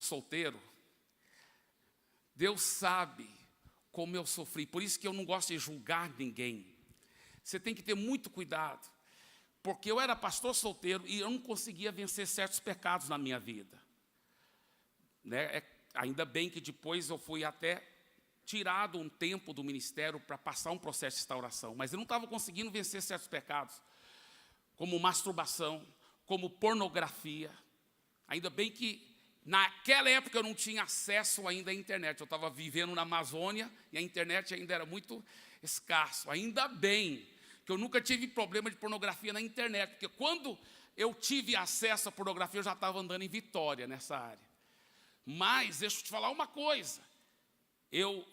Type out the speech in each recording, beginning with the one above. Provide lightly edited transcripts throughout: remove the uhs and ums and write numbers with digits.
solteiro, Deus sabe como eu sofri. Por isso que eu não gosto de julgar ninguém. Você tem que ter muito cuidado, porque eu era pastor solteiro e eu não conseguia vencer certos pecados na minha vida. Ainda bem que depois eu fui até tirado um tempo do ministério para passar um processo de restauração, mas eu não estava conseguindo vencer certos pecados, como masturbação, como pornografia. Ainda bem que naquela época eu não tinha acesso ainda à internet. Eu estava vivendo na Amazônia e a internet ainda era muito escasso. Ainda bem que eu nunca tive problema de pornografia na internet, porque quando eu tive acesso à pornografia, eu já estava andando em Vitória nessa área. Mas, deixa eu te falar uma coisa. Eu,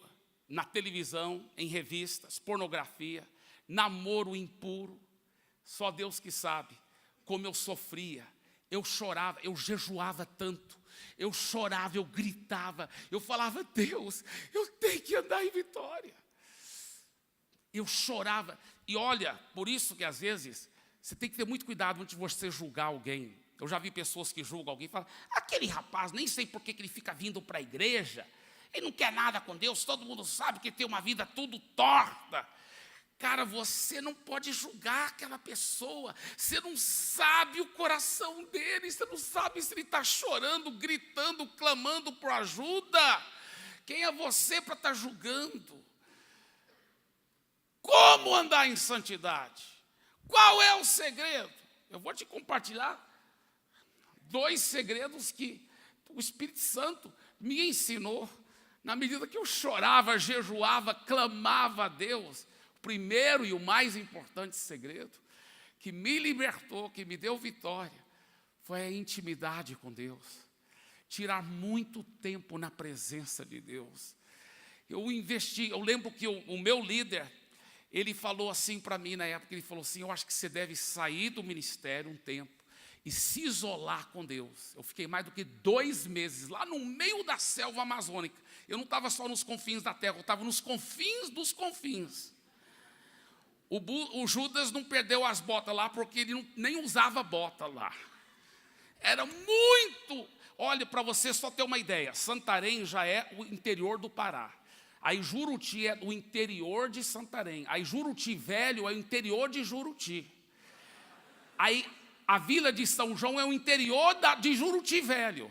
na televisão, em revistas, pornografia, namoro impuro, só Deus que sabe como eu sofria. Eu chorava, eu jejuava tanto, eu chorava, eu gritava, eu falava, Deus, eu tenho que andar em Vitória. Eu chorava, e olha, por isso que às vezes, você tem que ter muito cuidado antes de você julgar alguém. Eu já vi pessoas que julgam alguém e falam, aquele rapaz, nem sei por que ele fica vindo para a igreja, ele não quer nada com Deus, todo mundo sabe que ele tem uma vida tudo torta. Cara, você não pode julgar aquela pessoa, você não sabe o coração dele, você não sabe se ele está chorando, gritando, clamando por ajuda. Quem é você para estar julgando? Como andar em santidade? Qual é o segredo? Eu vou te compartilhar 2 segredos que o Espírito Santo me ensinou, na medida que eu chorava, jejuava, clamava a Deus. O primeiro e o mais importante segredo, que me libertou, que me deu vitória, foi a intimidade com Deus. Tirar muito tempo na presença de Deus. Eu lembro que o meu líder, ele falou assim para mim na época, ele falou assim, eu acho que você deve sair do ministério um tempo e se isolar com Deus. Eu fiquei mais do que 2 meses lá no meio da selva amazônica. Eu não estava só nos confins da terra, eu estava nos confins dos confins. O Judas não perdeu as botas lá porque ele nem usava bota lá. Era muito... Olha, para você só ter uma ideia, Santarém já é o interior do Pará. Aí Juruti é o interior de Santarém. Aí Juruti Velho é o interior de Juruti. Aí a vila de São João é o interior de Juruti Velho.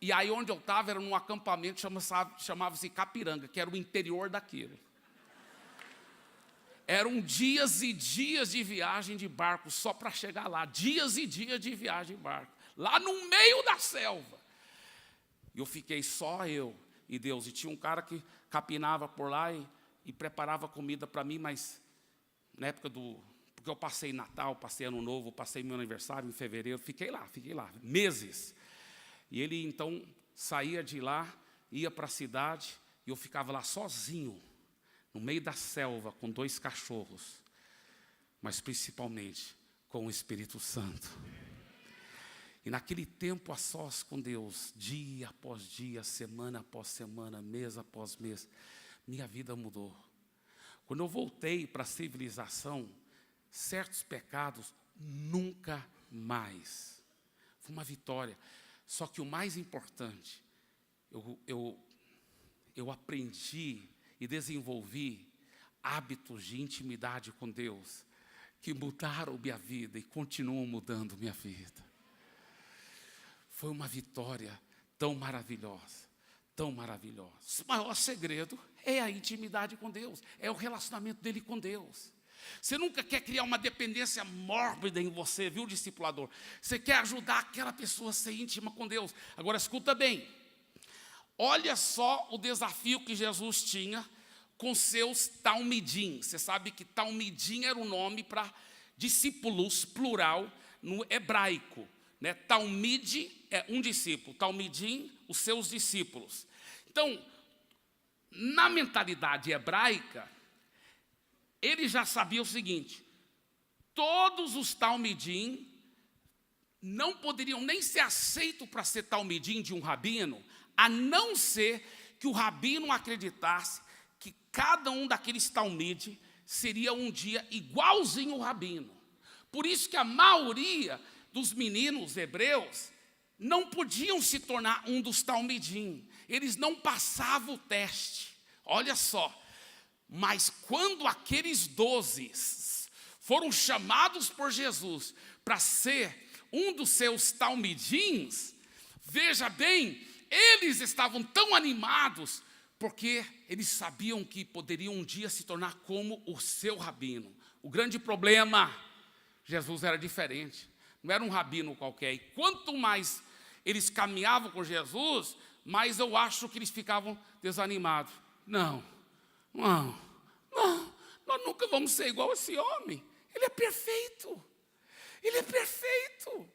E aí onde eu estava era num acampamento chamava-se Capiranga, que era o interior daquilo. Eram dias e dias de viagem de barco só para chegar lá. Dias e dias de viagem de barco. Lá no meio da selva. E eu fiquei só eu e Deus. E tinha um cara que capinava por lá e preparava comida para mim, mas na época porque eu passei Natal, passei Ano Novo, passei meu aniversário em fevereiro, fiquei lá, meses. E ele então saía de lá, ia para a cidade, e eu ficava lá sozinho, no meio da selva, com 2 cachorros, mas principalmente com o Espírito Santo. E naquele tempo a sós com Deus, dia após dia, semana após semana, mês após mês, minha vida mudou. Quando eu voltei para a civilização, certos pecados nunca mais. Foi uma vitória. Só que o mais importante, eu aprendi e desenvolvi hábitos de intimidade com Deus que mudaram minha vida e continuam mudando minha vida. Foi uma vitória tão maravilhosa, tão maravilhosa. O maior segredo é a intimidade com Deus, é o relacionamento dele com Deus. Você nunca quer criar uma dependência mórbida em você, viu, discipulador? Você quer ajudar aquela pessoa a ser íntima com Deus. Agora, escuta bem. Olha só o desafio que Jesus tinha com seus talmidim. Você sabe que talmidim era o nome para discípulos, plural, no hebraico. Talmide é um discípulo, talmidim, os seus discípulos. Então, na mentalidade hebraica, ele já sabia o seguinte, todos os talmidim não poderiam nem ser aceitos para ser talmidim de um rabino, a não ser que o rabino acreditasse que cada um daqueles talmide seria um dia igualzinho ao rabino. Por isso que a maioria dos meninos hebreus não podiam se tornar um dos talmidim. Eles não passavam o teste. Olha só. Mas quando aqueles 12 foram chamados por Jesus para ser um dos seus talmidins, veja bem, eles estavam tão animados, porque eles sabiam que poderiam um dia se tornar como o seu rabino. O grande problema, Jesus era diferente, não era um rabino qualquer. E quanto mais eles caminhavam com Jesus, mais eu acho que eles ficavam desanimados. Não, nós nunca vamos ser igual a esse homem. Ele é perfeito. Ele é perfeito.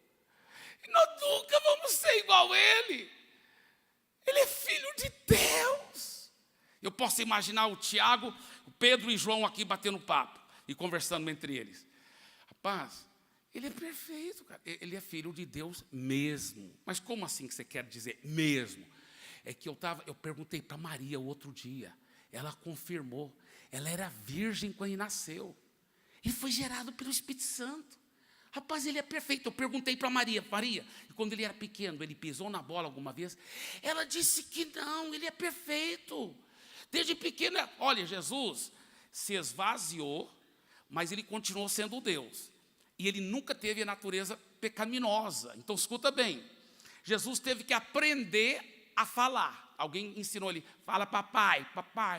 E nós nunca vamos ser igual a ele. Ele é filho de Deus. Eu posso imaginar o Tiago, o Pedro e João aqui batendo papo e conversando entre eles. Rapaz, ele é perfeito, cara. Ele é filho de Deus mesmo. Mas como assim que você quer dizer mesmo? É que eu perguntei para Maria o outro dia. Ela confirmou. Ela era virgem quando ele nasceu. Ele foi gerado pelo Espírito Santo. Rapaz, ele é perfeito. Eu perguntei para Maria, e quando ele era pequeno, ele pisou na bola alguma vez? Ela disse que não, ele é perfeito. Desde pequeno, olha, Jesus se esvaziou, mas ele continuou sendo Deus. E ele nunca teve a natureza pecaminosa. Então, escuta bem. Jesus teve que aprender a falar. Alguém ensinou ele, fala papai,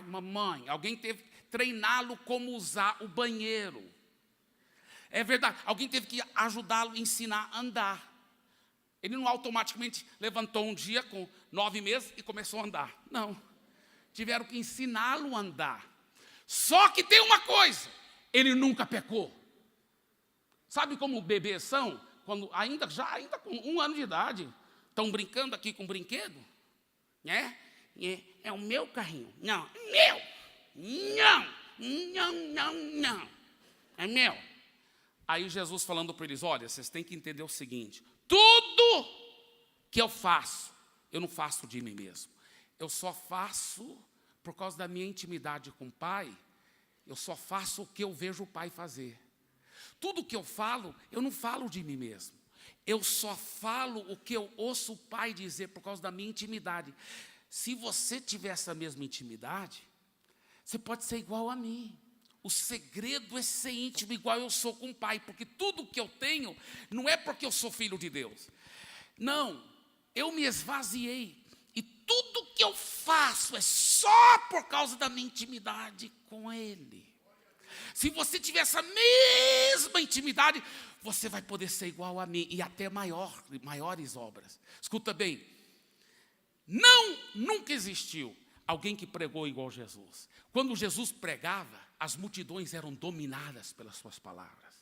mamãe. Alguém teve que treiná-lo como usar o banheiro. É verdade, alguém teve que ajudá-lo a ensinar a andar. Ele não automaticamente levantou um dia com 9 meses e começou a andar. Não, tiveram que ensiná-lo a andar. Só que tem uma coisa, ele nunca pecou. Sabe como bebês são? Quando ainda com 1 ano de idade, estão brincando aqui com brinquedo, né? É o meu carrinho. Não, meu. Não. É meu. Aí Jesus falando para eles, olha, vocês têm que entender o seguinte, tudo que eu faço, eu não faço de mim mesmo. Eu só faço por causa da minha intimidade com o Pai, eu só faço o que eu vejo o Pai fazer. Tudo que eu falo, eu não falo de mim mesmo. Eu só falo o que eu ouço o Pai dizer por causa da minha intimidade. Se você tiver essa mesma intimidade, você pode ser igual a mim. O segredo é ser íntimo igual eu sou com o Pai, porque tudo que eu tenho não é porque eu sou filho de Deus. Não, eu me esvaziei e tudo que eu faço é só por causa da minha intimidade com Ele. Se você tiver essa mesma intimidade, você vai poder ser igual a mim e até maiores obras. Escuta bem, nunca existiu alguém que pregou igual Jesus. Quando Jesus pregava, as multidões eram dominadas pelas suas palavras.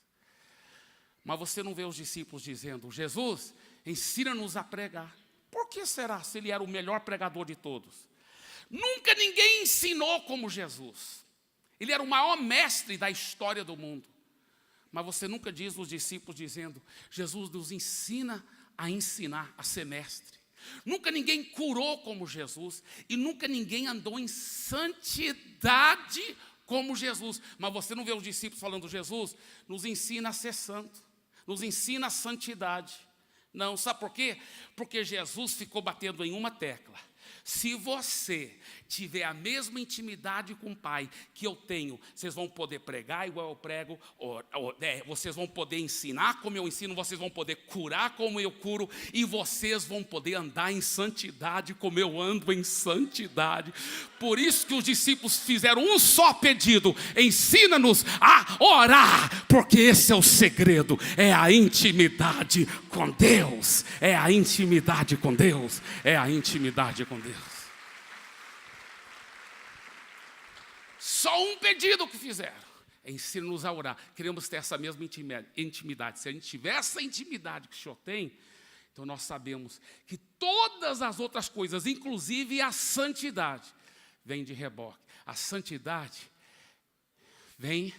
Mas você não vê os discípulos dizendo, Jesus, ensina-nos a pregar. Por que será, se ele era o melhor pregador de todos? Nunca ninguém ensinou como Jesus. Ele era o maior mestre da história do mundo. Mas você nunca diz os discípulos dizendo, Jesus nos ensina a ensinar, a ser mestre. Nunca ninguém curou como Jesus e nunca ninguém andou em santidade como Jesus. Mas você não vê os discípulos falando, Jesus nos ensina a ser santo, nos ensina a santidade. Não, sabe por quê? Porque Jesus ficou batendo em uma tecla. Se você tiver a mesma intimidade com o Pai que eu tenho, vocês vão poder pregar igual eu prego, vocês vão poder ensinar como eu ensino, vocês vão poder curar como eu curo, e vocês vão poder andar em santidade como eu ando em santidade. Por isso que os discípulos fizeram um só pedido, ensina-nos a orar, porque esse é o segredo, é a intimidade com Deus, é a intimidade com Deus, é a intimidade com Deus. Só um pedido que fizeram, ensina-nos a orar. Queremos ter essa mesma intimidade. Se a gente tiver essa intimidade que o Senhor tem, então nós sabemos que todas as outras coisas, inclusive a santidade, vem de reboque. A santidade vem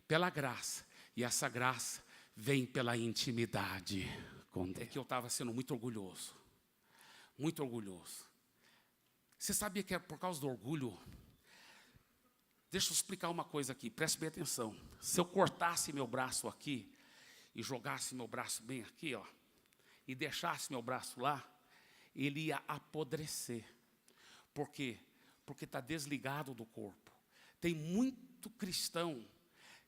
pela graça, e essa graça vem pela intimidade com Deus. É que eu estava sendo muito orgulhoso, muito orgulhoso. Você sabia que é por causa do orgulho? Deixa eu explicar uma coisa aqui, preste bem atenção. Se eu cortasse meu braço aqui e jogasse meu braço bem aqui, ó, e deixasse meu braço lá, ele ia apodrecer. Por quê? Porque está desligado do corpo. Tem muito cristão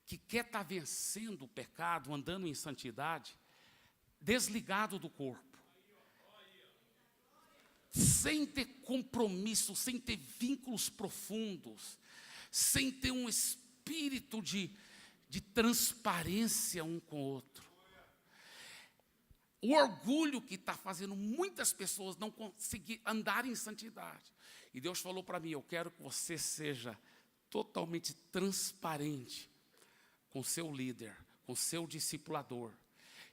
que quer estar vencendo o pecado, andando em santidade, desligado do corpo. Sem ter compromisso, sem ter vínculos profundos, sem ter um espírito de transparência um com o outro. O orgulho que está fazendo muitas pessoas não conseguir andar em santidade. E Deus falou para mim, eu quero que você seja totalmente transparente com seu líder, com seu discipulador.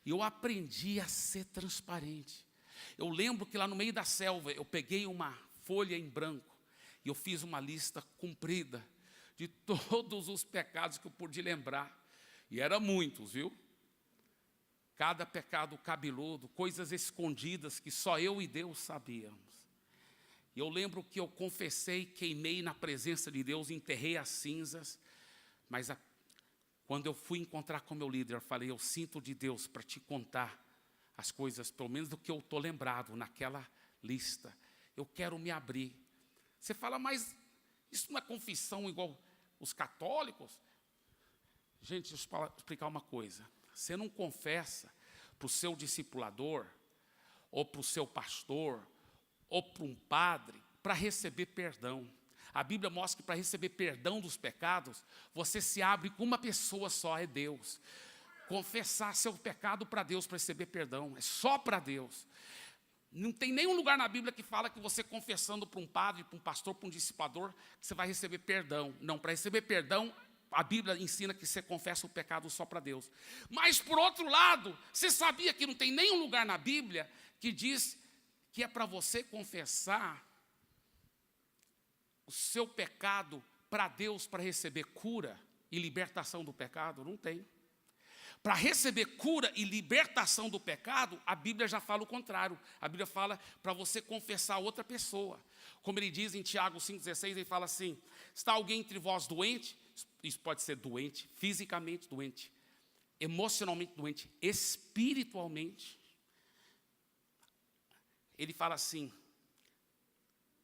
E eu aprendi a ser transparente. Eu lembro que lá no meio da selva, eu peguei uma folha em branco e eu fiz uma lista comprida de todos os pecados que eu pude lembrar. E eram muitos, viu? Cada pecado cabeludo, coisas escondidas que só eu e Deus sabíamos. E eu lembro que eu confessei, queimei na presença de Deus, enterrei as cinzas, mas quando eu fui encontrar com meu líder, eu falei, eu sinto de Deus para te contar as coisas, pelo menos do que eu estou lembrado naquela lista. Eu quero me abrir. Você fala, mas isso não é confissão igual os católicos? Gente, deixa eu explicar uma coisa. Você não confessa para o seu discipulador, ou para o seu pastor, ou para um padre, para receber perdão. A Bíblia mostra que para receber perdão dos pecados, você se abre com uma pessoa só, é Deus. Confessar seu pecado para Deus, para receber perdão, é só para Deus. Não tem nenhum lugar na Bíblia que fala que você confessando para um padre, para um pastor, para um discipulador, que você vai receber perdão. Não, para receber perdão, a Bíblia ensina que você confessa o pecado só para Deus. Mas, por outro lado, você sabia que não tem nenhum lugar na Bíblia que diz que é para você confessar o seu pecado para Deus, para receber cura e libertação do pecado? Não tem. Para receber cura e libertação do pecado, a Bíblia já fala o contrário. A Bíblia fala para você confessar a outra pessoa. Como ele diz em Tiago 5,16, ele fala assim, está alguém entre vós doente? Isso pode ser doente, fisicamente doente, emocionalmente doente, espiritualmente. Ele fala assim,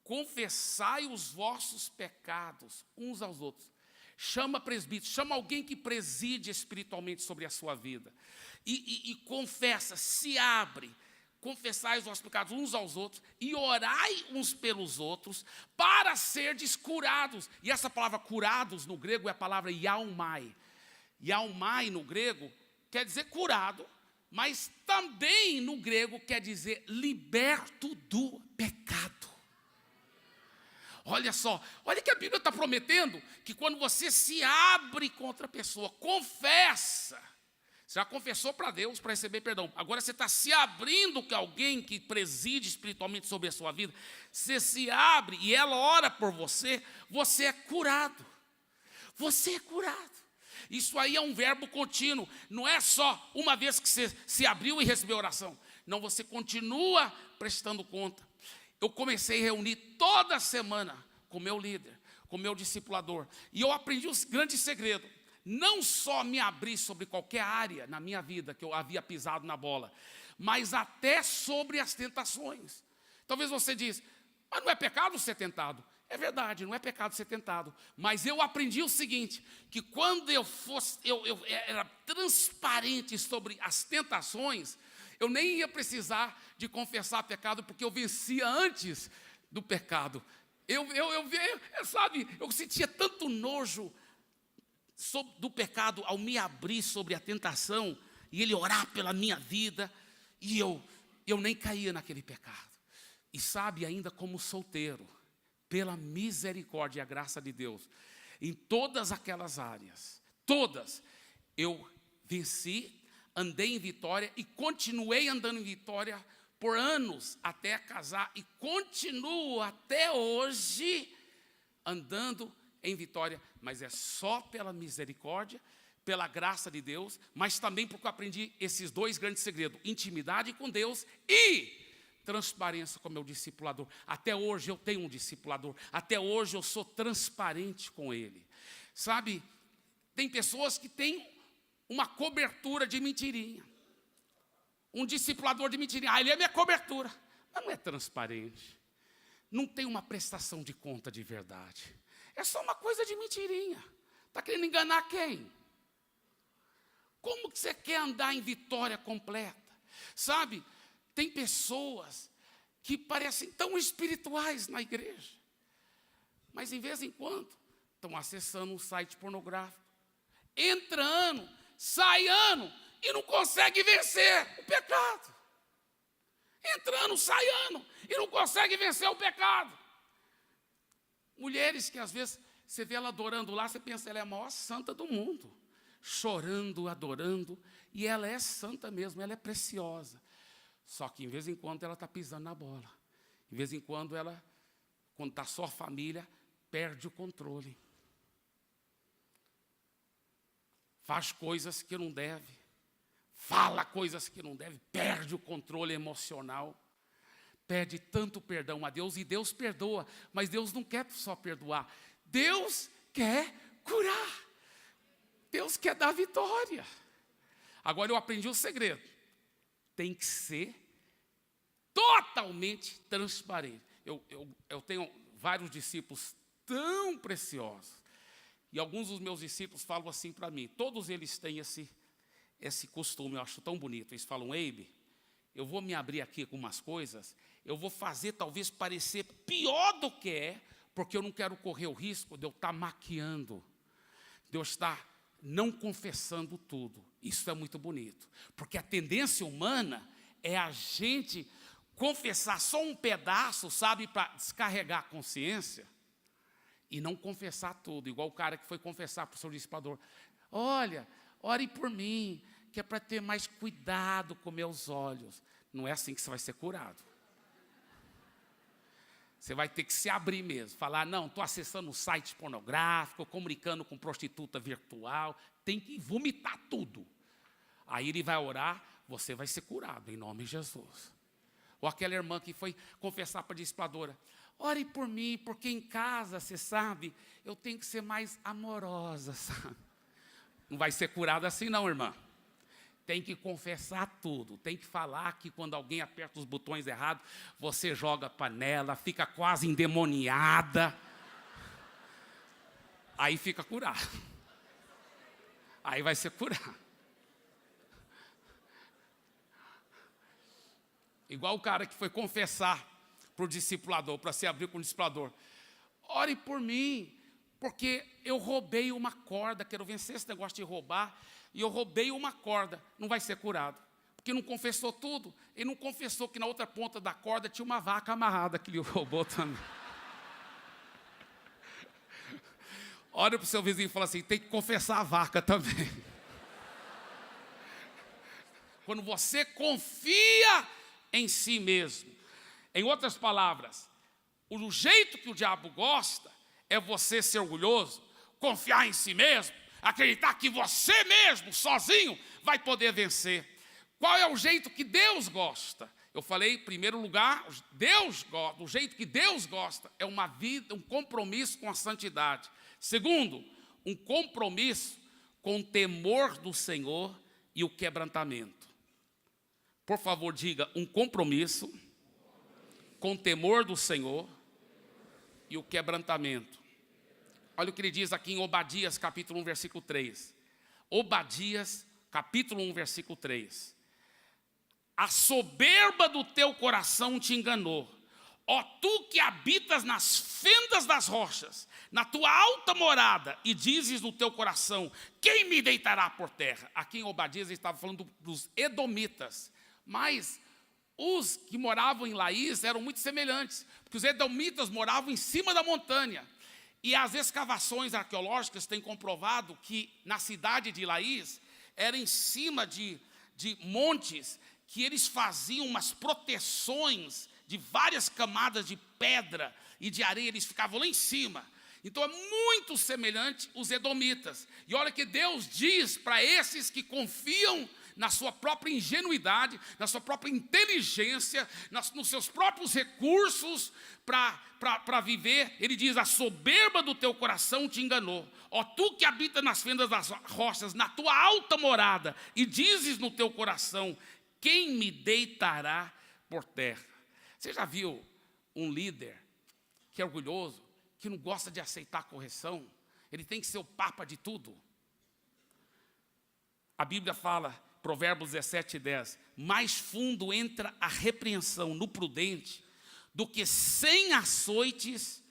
confessai os vossos pecados uns aos outros. Chama presbítero, chama alguém que preside espiritualmente sobre a sua vida. E confessa, se abre. Confessai os vossos pecados uns aos outros e orai uns pelos outros para serdes curados. E essa palavra curados no grego é a palavra yaumai. Yaumai no grego quer dizer curado, mas também no grego quer dizer liberto do pecado. Olha só, olha que a Bíblia está prometendo que quando você se abre contra a pessoa, confessa, você já confessou para Deus para receber perdão, agora você está se abrindo com alguém que preside espiritualmente sobre a sua vida, você se abre e ela ora por você, você é curado, você é curado. Isso aí é um verbo contínuo, não é só uma vez que você se abriu e recebeu oração, não, você continua prestando conta. Eu comecei a reunir toda semana com o meu líder, com o meu discipulador. E eu aprendi um grande segredo. Não só me abrir sobre qualquer área na minha vida que eu havia pisado na bola, mas até sobre as tentações. Talvez você diz, mas não é pecado ser tentado. É verdade, não é pecado ser tentado. Mas eu aprendi o seguinte, que quando eu era transparente sobre as tentações, eu nem ia precisar de confessar pecado, porque eu vencia antes do pecado. Sabe, eu sentia tanto nojo do pecado ao me abrir sobre a tentação, e ele orar pela minha vida, e eu nem caía naquele pecado. E sabe, ainda como solteiro, pela misericórdia e a graça de Deus, em todas aquelas áreas, todas, eu venci, andei em vitória e continuei andando em vitória por anos até casar e continuo até hoje andando em vitória, mas é só pela misericórdia, pela graça de Deus, mas também porque eu aprendi esses dois grandes segredos, intimidade com Deus e transparência com o meu discipulador. Até hoje eu tenho um discipulador, até hoje eu sou transparente com ele. Sabe, tem pessoas que têm uma cobertura de mentirinha. Um discipulador de mentirinha. Ele é minha cobertura. Mas não é transparente. Não tem uma prestação de conta de verdade. É só uma coisa de mentirinha. Está querendo enganar quem? Como que você quer andar em vitória completa? Sabe, tem pessoas que parecem tão espirituais na igreja, mas em vez em quando estão acessando um site pornográfico. Entra ano, sai ano e não consegue vencer o pecado. Entra ano, sai ano e não consegue vencer o pecado. Mulheres que às vezes você vê ela adorando lá, você pensa, ela é a maior santa do mundo. Chorando, adorando, e ela é santa mesmo, ela é preciosa. Só que, em vez em quando, ela está pisando na bola. De vez em quando, ela, quando está só a família, perde o controle. Faz coisas que não deve. Fala coisas que não deve. Perde o controle emocional. Pede tanto perdão a Deus, e Deus perdoa. Mas Deus não quer só perdoar. Deus quer curar. Deus quer dar vitória. Agora eu aprendi o segredo. Tem que ser totalmente transparente. Eu tenho vários discípulos tão preciosos. E alguns dos meus discípulos falam assim para mim. Todos eles têm esse costume, eu acho tão bonito. Eles falam, Eibe, eu vou me abrir aqui com umas coisas. Eu vou fazer talvez parecer pior do que é. Porque eu não quero correr o risco de eu estar maquiando. De eu estar não confessando tudo. Isso é muito bonito. Porque a tendência humana é a gente confessar só um pedaço, sabe, para descarregar a consciência, e não confessar tudo. Igual o cara que foi confessar para o seu discipulador. Olha, ore por mim, que é para ter mais cuidado com meus olhos. Não é assim que você vai ser curado. Você vai ter que se abrir mesmo. Falar, não, estou acessando um site pornográfico, comunicando com prostituta virtual. Tem que vomitar tudo. Aí ele vai orar, você vai ser curado, em nome de Jesus. Ou aquela irmã que foi confessar para a discipuladora. Ore por mim, porque em casa, você sabe, eu tenho que ser mais amorosa, sabe? Não vai ser curado assim não, irmã. Tem que confessar tudo, tem que falar que quando alguém aperta os botões errados, você joga a panela, fica quase endemoniada. Aí fica curado. Aí vai ser curado. Igual o cara que foi confessar para o discipulador, para se abrir com o discipulador. Ore por mim, porque eu roubei uma corda, quero vencer esse negócio de roubar, e eu roubei uma corda, não vai ser curado. Porque não confessou tudo, ele não confessou que na outra ponta da corda tinha uma vaca amarrada que ele roubou também. Olha para o seu vizinho e fala assim, tem que confessar a vaca também. Quando você confia em si mesmo. Em outras palavras, o jeito que o diabo gosta é você ser orgulhoso, confiar em si mesmo, acreditar que você mesmo, sozinho, vai poder vencer. Qual é o jeito que Deus gosta? Eu falei, em primeiro lugar, Deus gosta, o jeito que Deus gosta é uma vida, um compromisso com a santidade. Segundo, um compromisso com o temor do Senhor e o quebrantamento. Por favor, diga, um compromisso com o temor do Senhor e o quebrantamento. Olha o que ele diz aqui em Obadias, capítulo 1, versículo 3. Obadias, capítulo 1, versículo 3. A soberba do teu coração te enganou. Ó tu que habitas nas fendas das rochas, na tua alta morada, e dizes no teu coração, quem me deitará por terra? Aqui em Obadias ele estava falando dos edomitas. Mas os que moravam em Laís eram muito semelhantes, porque os edomitas moravam em cima da montanha. E as escavações arqueológicas têm comprovado que na cidade de Laís, era em cima de montes, que eles faziam umas proteções de várias camadas de pedra e de areia, eles ficavam lá em cima. Então é muito semelhante os edomitas. E olha que Deus diz para esses que confiam na sua própria ingenuidade, na sua própria inteligência, nos seus próprios recursos para viver. Ele diz, a soberba do teu coração te enganou. Ó tu que habita nas fendas das rochas, na tua alta morada, e dizes no teu coração, quem me deitará por terra? Você já viu um líder que é orgulhoso, que não gosta de aceitar correção? Ele tem que ser o papa de tudo. A Bíblia fala, Provérbios 17:10, mais fundo entra a repreensão no prudente do que 100 açoites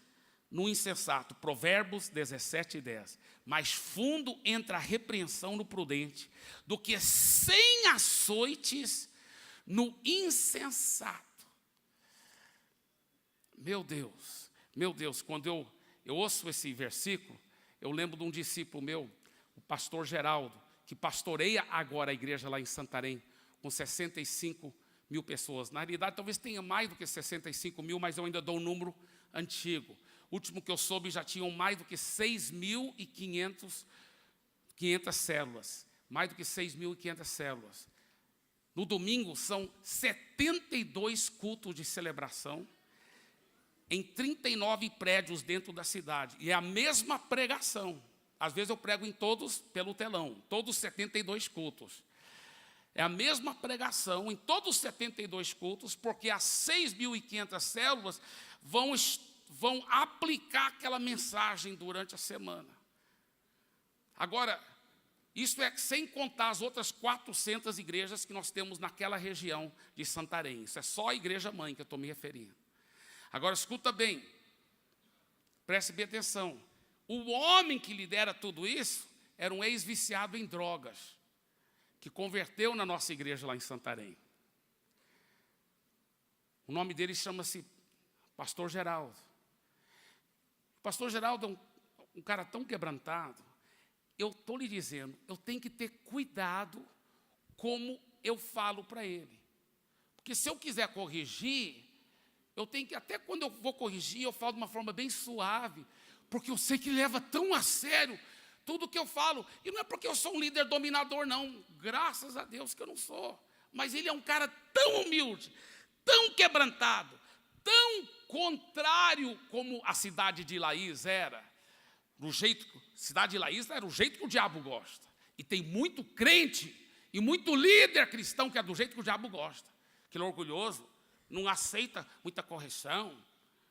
no insensato. Provérbios 17:10. Mais fundo entra a repreensão no prudente do que 100 açoites no insensato. Meu Deus, quando eu ouço esse versículo, eu lembro de um discípulo meu, o pastor Geraldo, que pastoreia agora a igreja lá em Santarém, com 65 mil pessoas. Na realidade, talvez tenha mais do que 65 mil, mas eu ainda dou um número antigo. O último que eu soube, já tinham mais do que 6.500 células. Mais do que 6.500 células. No domingo, são 72 cultos de celebração, em 39 prédios dentro da cidade. E é a mesma pregação. Às vezes eu prego em todos pelo telão, todos os 72 cultos. É a mesma pregação em todos os 72 cultos, porque as 6.500 células vão aplicar aquela mensagem durante a semana. Agora, isso é sem contar as outras 400 igrejas que nós temos naquela região de Santarém. Isso é só a igreja mãe que eu estou me referindo. Agora, escuta bem, preste bem atenção. O homem que lidera tudo isso era um ex-viciado em drogas, que converteu na nossa igreja lá em Santarém. O nome dele chama-se Pastor Geraldo. O Pastor Geraldo é um cara tão quebrantado. Eu estou lhe dizendo, eu tenho que ter cuidado como eu falo para ele. Porque se eu quiser corrigir, eu tenho que, até quando eu vou corrigir, eu falo de uma forma bem suave, porque eu sei que leva tão a sério tudo que eu falo. E não é porque eu sou um líder dominador, não. Graças a Deus que eu não sou. Mas ele é um cara tão humilde, tão quebrantado, tão contrário como a cidade de Laís era. Cidade de Laís era o jeito que o diabo gosta. E tem muito crente e muito líder cristão que é do jeito que o diabo gosta. Aquele orgulhoso, não aceita muita correção,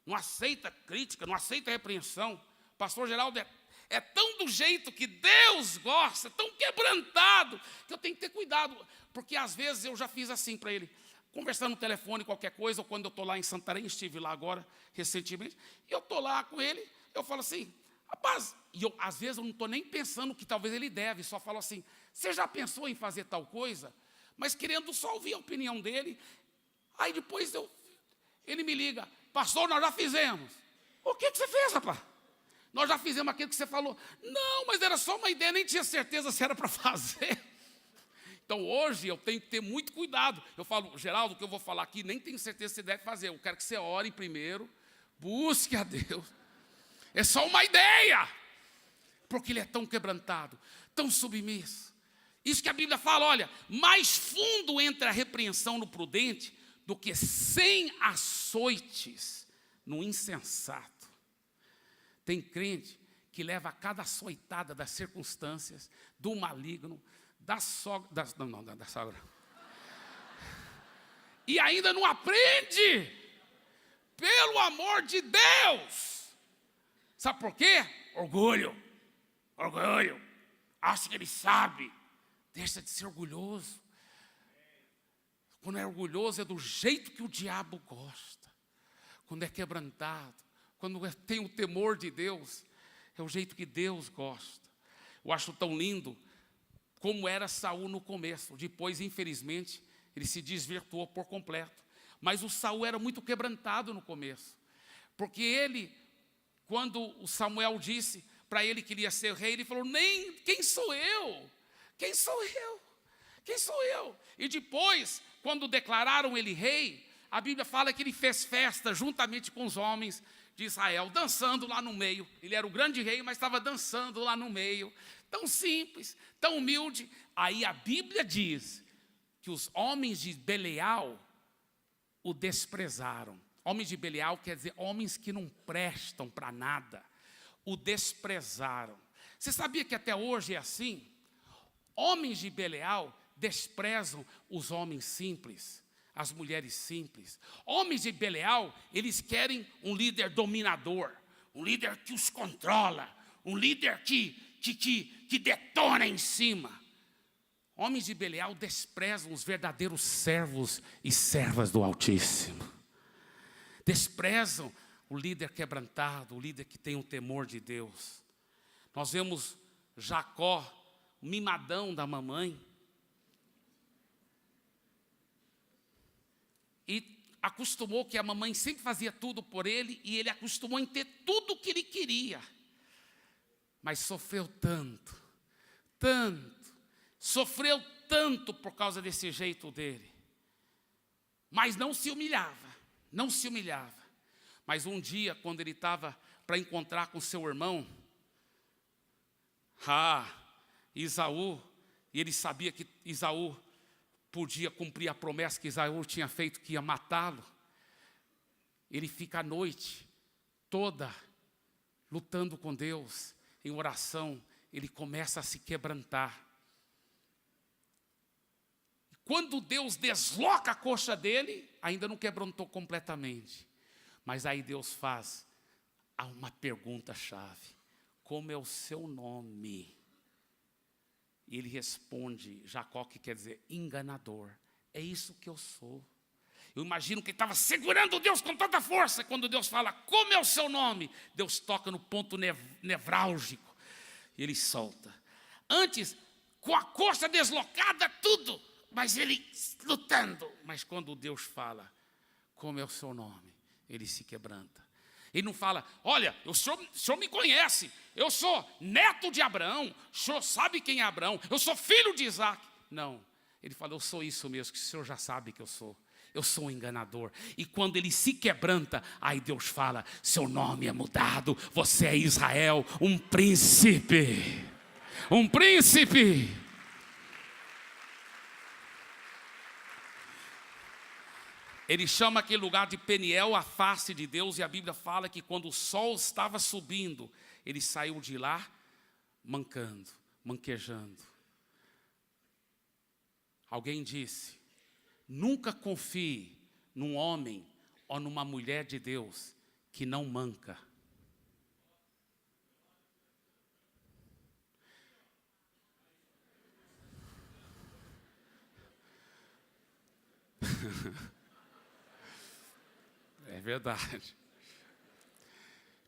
não aceita crítica, não aceita repreensão. O pastor Geraldo é tão do jeito que Deus gosta, tão quebrantado, que eu tenho que ter cuidado. Porque às vezes eu já fiz assim para ele, conversando no telefone, qualquer coisa, ou quando eu estou lá em Santarém, estive lá agora, recentemente, e eu estou lá com ele, eu falo assim, rapaz, e às vezes eu não estou nem pensando que talvez ele deve, só falo assim, você já pensou em fazer tal coisa? Mas querendo só ouvir a opinião dele. Aí depois ele me liga, pastor, nós já fizemos. O que você fez, rapaz? Nós já fizemos aquilo que você falou. Não, mas era só uma ideia, nem tinha certeza se era para fazer. Então hoje eu tenho que ter muito cuidado. Eu falo, Geraldo, o que eu vou falar aqui, nem tenho certeza se você deve fazer. Eu quero que você ore primeiro, busque a Deus. É só uma ideia. Porque ele é tão quebrantado, tão submisso. Isso que a Bíblia fala, olha, mais fundo entra a repreensão no prudente do que 100 açoites no insensato. Tem crente que leva a cada açoitada das circunstâncias, do maligno, da sogra, da sogra. E ainda não aprende, pelo amor de Deus. Sabe por quê? Orgulho. Acha que ele sabe. Deixa de ser orgulhoso. Quando é orgulhoso é do jeito que o diabo gosta. Quando é quebrantado, quando tem o temor de Deus, é o jeito que Deus gosta. Eu acho tão lindo como era Saul no começo. Depois, infelizmente, ele se desvirtuou por completo. Mas o Saul era muito quebrantado no começo. Porque ele, quando o Samuel disse para ele que iria ser rei, ele falou, quem sou eu? Quem sou eu? Quem sou eu? E depois, quando declararam ele rei, a Bíblia fala que ele fez festa juntamente com os homens de Israel, dançando lá no meio. Ele era o grande rei, mas estava dançando lá no meio. Tão simples, tão humilde. Aí a Bíblia diz que os homens de Belial o desprezaram. Homens de Belial quer dizer homens que não prestam para nada. O desprezaram. Você sabia que até hoje é assim? Homens de Belial desprezam os homens simples, as mulheres simples. Homens de Belial, eles querem um líder dominador, um líder que os controla, um líder que detona em cima. Homens de Belial desprezam os verdadeiros servos e servas do Altíssimo. Desprezam o líder quebrantado, o líder que tem o temor de Deus. Nós vemos Jacó, o mimadão da mamãe, e acostumou que a mamãe sempre fazia tudo por ele, e ele acostumou em ter tudo o que ele queria. Mas sofreu tanto, sofreu tanto por causa desse jeito dele. Mas não se humilhava. Mas um dia, quando ele estava para encontrar com seu irmão, Esaú, e ele sabia que Esaú podia cumprir a promessa que Esaú tinha feito, que ia matá-lo. Ele fica a noite toda lutando com Deus, em oração, ele começa a se quebrantar. Quando Deus desloca a coxa dele, ainda não quebrantou completamente. Mas aí Deus faz uma pergunta-chave: como é o seu nome? E ele responde, Jacó, que quer dizer enganador. É isso que eu sou. Eu imagino que ele estava segurando Deus com tanta força. Quando Deus fala, como é o seu nome? Deus toca no ponto nevrálgico. E ele solta. Antes, com a coxa deslocada, tudo. Mas ele lutando. Mas quando Deus fala, como é o seu nome? Ele se quebranta. Ele não fala, olha, o senhor me conhece, eu sou neto de Abraão, o senhor sabe quem é Abraão, eu sou filho de Isaac. Não, ele fala, eu sou isso mesmo, que o senhor já sabe que eu sou um enganador. E quando ele se quebranta, aí Deus fala, seu nome é mudado, você é Israel, um príncipe. Ele chama aquele lugar de Peniel, a face de Deus, e a Bíblia fala que quando o sol estava subindo, ele saiu de lá manquejando. Alguém disse, nunca confie num homem ou numa mulher de Deus que não manca. É verdade.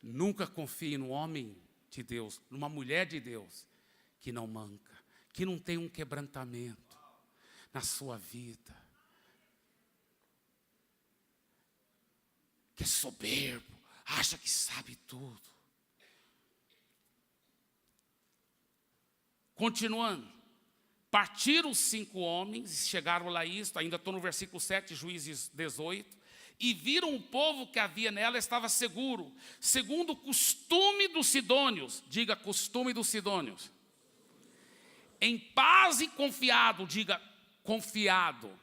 Nunca confie num homem de Deus, numa mulher de Deus, que não manca, que não tem um quebrantamento na sua vida, que é soberbo, acha que sabe tudo. Continuando, partiram os 5 homens, chegaram lá ainda estou no versículo 7, Juízes 18, e viram o povo que havia nela estava seguro, segundo o costume dos sidônios, diga costume dos sidônios, em paz e confiado, diga confiado,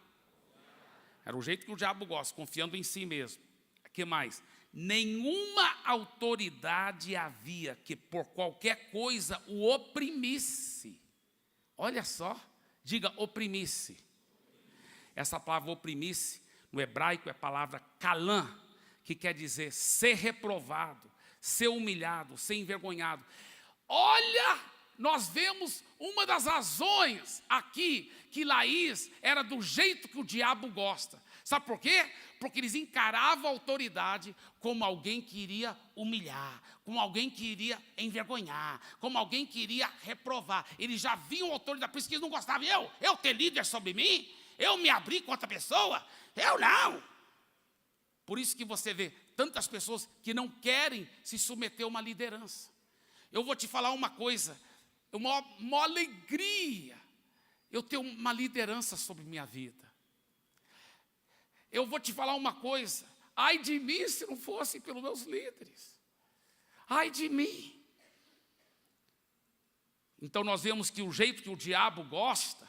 era o jeito que o diabo gosta, confiando em si mesmo. O que mais? Nenhuma autoridade havia que por qualquer coisa o oprimisse. Olha só, diga oprimisse. Essa palavra oprimisse, no hebraico é a palavra kalã, que quer dizer ser reprovado, ser humilhado, ser envergonhado. Olha, nós vemos uma das razões aqui que Laís era do jeito que o diabo gosta. Sabe por quê? Porque eles encaravam a autoridade como alguém que iria humilhar, como alguém que iria envergonhar, como alguém que iria reprovar. Eles já viam a autoridade, por isso que eles não gostavam. Eu ter líder sobre mim? Eu me abrir com outra pessoa? Eu não. Por isso que você vê tantas pessoas que não querem se submeter a uma liderança. Eu vou te falar uma coisa, uma alegria eu ter uma liderança sobre minha vida. Eu vou te falar uma coisa, ai de mim se não fosse pelos meus líderes. Ai de mim. Então nós vemos que o jeito que o diabo gosta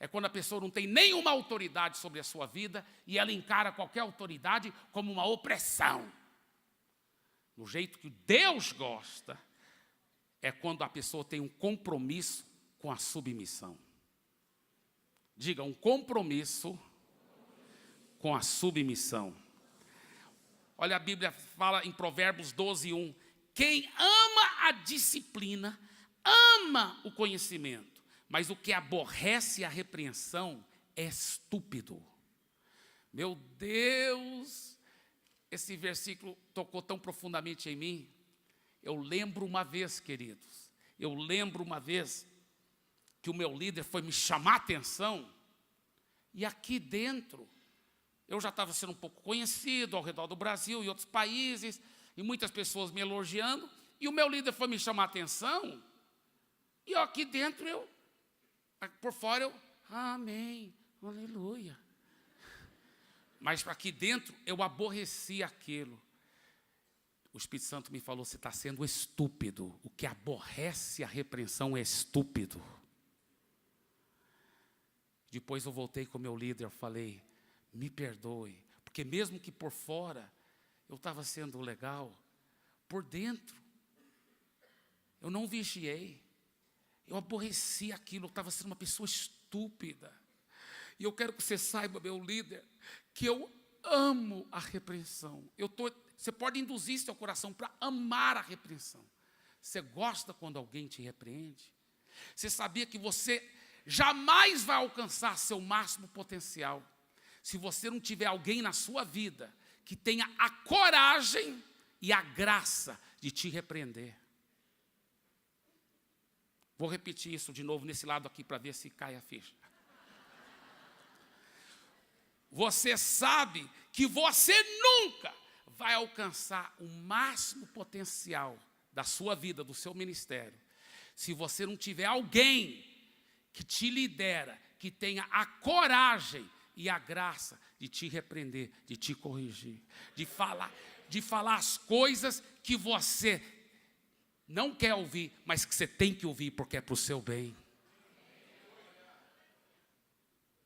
é quando a pessoa não tem nenhuma autoridade sobre a sua vida e ela encara qualquer autoridade como uma opressão. Do jeito que Deus gosta é quando a pessoa tem um compromisso com a submissão. Diga, um compromisso com a submissão. Olha, a Bíblia fala em Provérbios 12:1. Quem ama a disciplina, ama o conhecimento. Mas o que aborrece a repreensão é estúpido. Meu Deus, esse versículo tocou tão profundamente em mim. Eu lembro uma vez, queridos, que o meu líder foi me chamar a atenção, e aqui dentro, eu já estava sendo um pouco conhecido ao redor do Brasil e outros países, e muitas pessoas me elogiando, e o meu líder foi me chamar a atenção, e aqui dentro por fora eu, amém, aleluia. Mas aqui dentro eu aborreci aquilo. O Espírito Santo me falou, você está sendo estúpido. O que aborrece a repreensão é estúpido. Depois eu voltei com o meu líder, eu falei, me perdoe. Porque mesmo que por fora eu estava sendo legal, por dentro eu não vigiei. Eu aborreci aquilo, eu estava sendo uma pessoa estúpida. E eu quero que você saiba, meu líder, que eu amo a repreensão. Você pode induzir seu coração para amar a repreensão. Você gosta quando alguém te repreende? Você sabia que você jamais vai alcançar seu máximo potencial se você não tiver alguém na sua vida que tenha a coragem e a graça de te repreender? Vou repetir isso de novo nesse lado aqui para ver se cai a ficha. Você sabe que você nunca vai alcançar o máximo potencial da sua vida, do seu ministério, se você não tiver alguém que te lidera, que tenha a coragem e a graça de te repreender, de te corrigir, de falar as coisas que você não quer ouvir, mas que você tem que ouvir porque é para o seu bem.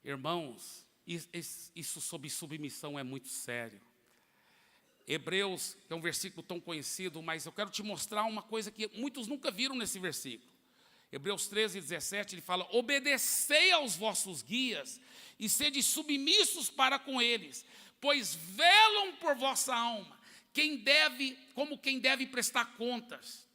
Irmãos, isso sobre submissão é muito sério. Hebreus, que é um versículo tão conhecido, mas eu quero te mostrar uma coisa que muitos nunca viram nesse versículo. Hebreus 13:17, ele fala, obedecei aos vossos guias e sede submissos para com eles, pois velam por vossa alma, como quem deve prestar contas,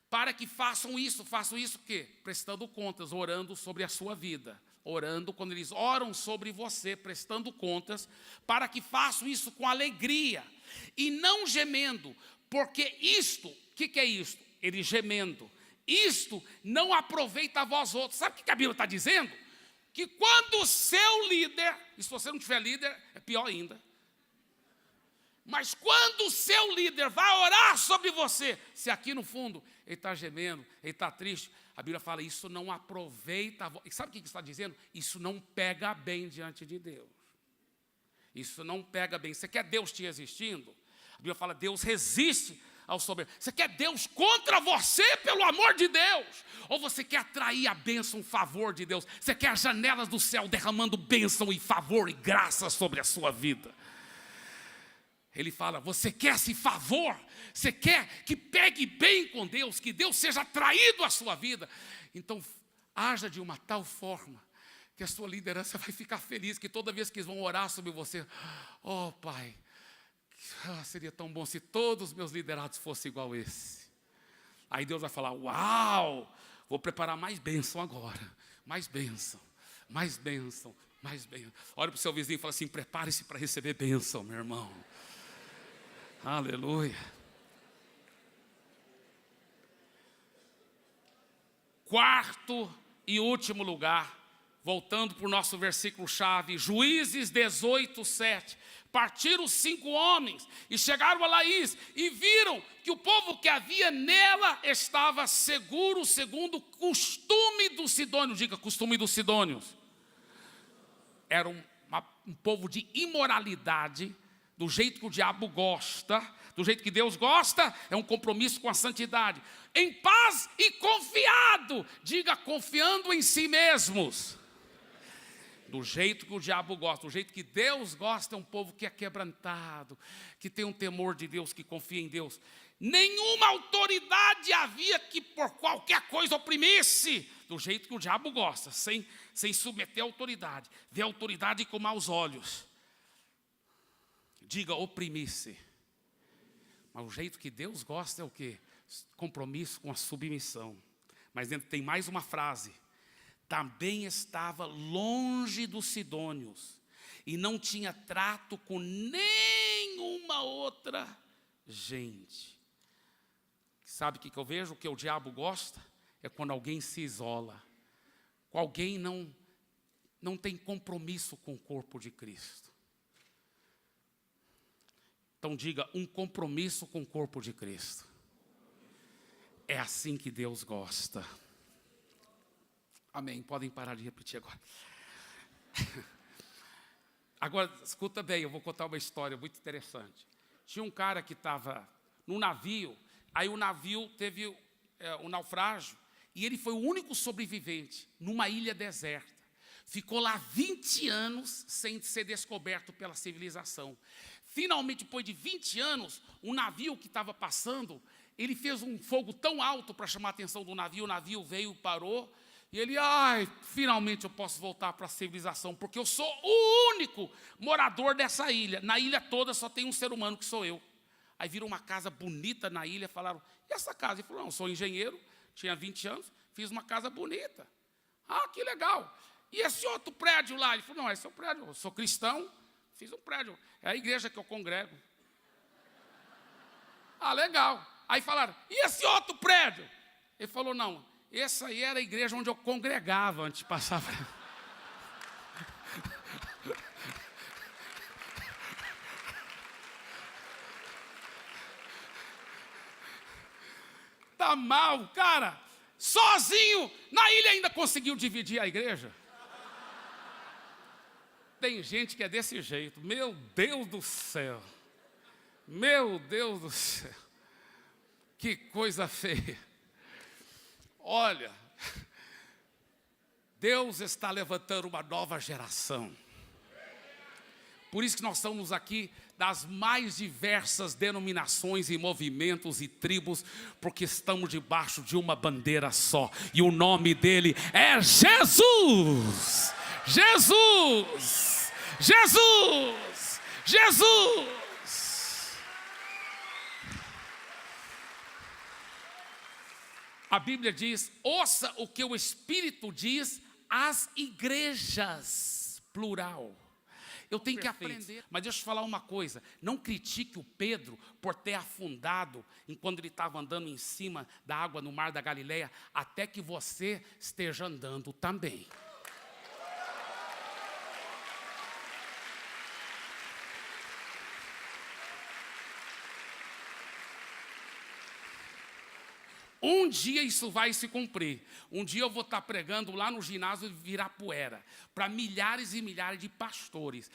para que façam isso o quê? Prestando contas, orando sobre a sua vida. Orando, quando eles oram sobre você, prestando contas, para que façam isso com alegria, e não gemendo, porque isto, o que é isto? Ele gemendo, isto não aproveita a vós outros. Sabe o que a Bíblia está dizendo? Que quando o seu líder, e se você não tiver líder, é pior ainda, mas quando o seu líder vai orar sobre você, se aqui no fundo ele está gemendo, ele está triste, a Bíblia fala, isso não aproveita. E sabe o que está dizendo? Isso não pega bem diante de Deus. Isso não pega bem. Você quer Deus te resistindo? A Bíblia fala, Deus resiste ao soberbo. Você quer Deus contra você, pelo amor de Deus? Ou você quer atrair a bênção, o favor de Deus? Você quer as janelas do céu derramando bênção e favor e graça sobre a sua vida? Ele fala, você quer esse favor? Você quer que pegue bem com Deus, que Deus seja atraído à sua vida? Então, haja de uma tal forma que a sua liderança vai ficar feliz, que toda vez que eles vão orar sobre você, oh Pai, seria tão bom se todos os meus liderados fossem igual esse. Aí Deus vai falar, uau, vou preparar mais bênção agora, mais bênção, mais bênção, mais bênção. Olha para o seu vizinho e fala assim, prepare-se para receber bênção, meu irmão. Aleluia. Quarto e último lugar, voltando para o nosso versículo-chave, Juízes 18:7. Partiram 5 homens e chegaram a Laís e viram que o povo que havia nela estava seguro, segundo o costume dos sidônios. Diga, costume dos sidônios. Era um povo de imoralidade, do jeito que o diabo gosta, do jeito que Deus gosta, é um compromisso com a santidade. Em paz e confiado, diga, confiando em si mesmos. Do jeito que o diabo gosta. Do jeito que Deus gosta, é um povo que é quebrantado, que tem um temor de Deus, que confia em Deus. Nenhuma autoridade havia que por qualquer coisa oprimisse. Do jeito que o diabo gosta, sem submeter a autoridade. Ver a autoridade com maus olhos. Diga, oprimisse. Mas o jeito que Deus gosta é o quê? Compromisso com a submissão. Mas dentro tem mais uma frase. Também estava longe dos sidônios e não tinha trato com nenhuma outra gente. Sabe o que eu vejo? O que o diabo gosta é quando alguém se isola, quando alguém não tem compromisso com o corpo de Cristo. Então diga, um compromisso com o corpo de Cristo. É assim que Deus gosta. Amém. Podem parar de repetir agora. Agora, escuta bem, eu vou contar uma história muito interessante. Tinha um cara que estava num navio, aí o navio teve um naufrágio, e ele foi o único sobrevivente numa ilha deserta. Ficou lá 20 anos sem ser descoberto pela civilização. Finalmente, depois de 20 anos, o navio que estava passando, ele fez um fogo tão alto para chamar a atenção do navio, o navio veio, parou, e ele, finalmente eu posso voltar para a civilização, porque eu sou o único morador dessa ilha. Na ilha toda só tem um ser humano que sou eu. Aí viram uma casa bonita na ilha, falaram, e essa casa? Ele falou, não, sou engenheiro, tinha 20 anos, fiz uma casa bonita. Que legal. E esse outro prédio lá? Ele falou, não, esse é o prédio, eu sou cristão, fiz um prédio, é a igreja que eu congrego. Legal. Aí falaram, e esse outro prédio? Ele falou, não, essa aí era a igreja onde eu congregava antes de passar. Tá mal, cara. Sozinho, na ilha ainda conseguiu dividir a igreja. Tem gente que é desse jeito. Meu Deus do céu. Meu Deus do céu. Que coisa feia. Olha, Deus está levantando uma nova geração. Por isso que nós estamos aqui das mais diversas denominações e movimentos e tribos, porque estamos debaixo de uma bandeira só. E o nome dele é Jesus! Jesus! Jesus! Jesus! A Bíblia diz, ouça o que o Espírito diz às igrejas, plural. Eu tenho que aprender. Mas deixa eu falar uma coisa, não critique o Pedro por ter afundado enquanto ele estava andando em cima da água no mar da Galileia, até que você esteja andando também. Um dia isso vai se cumprir. Um dia eu vou estar pregando lá no ginásio de Virapuera, para milhares e milhares de pastores.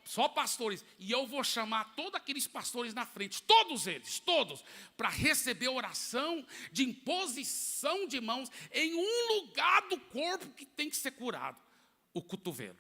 Só pastores. E eu vou chamar todos aqueles pastores na frente, todos eles, todos, para receber oração de imposição de mãos em um lugar do corpo que tem que ser curado, o cotovelo.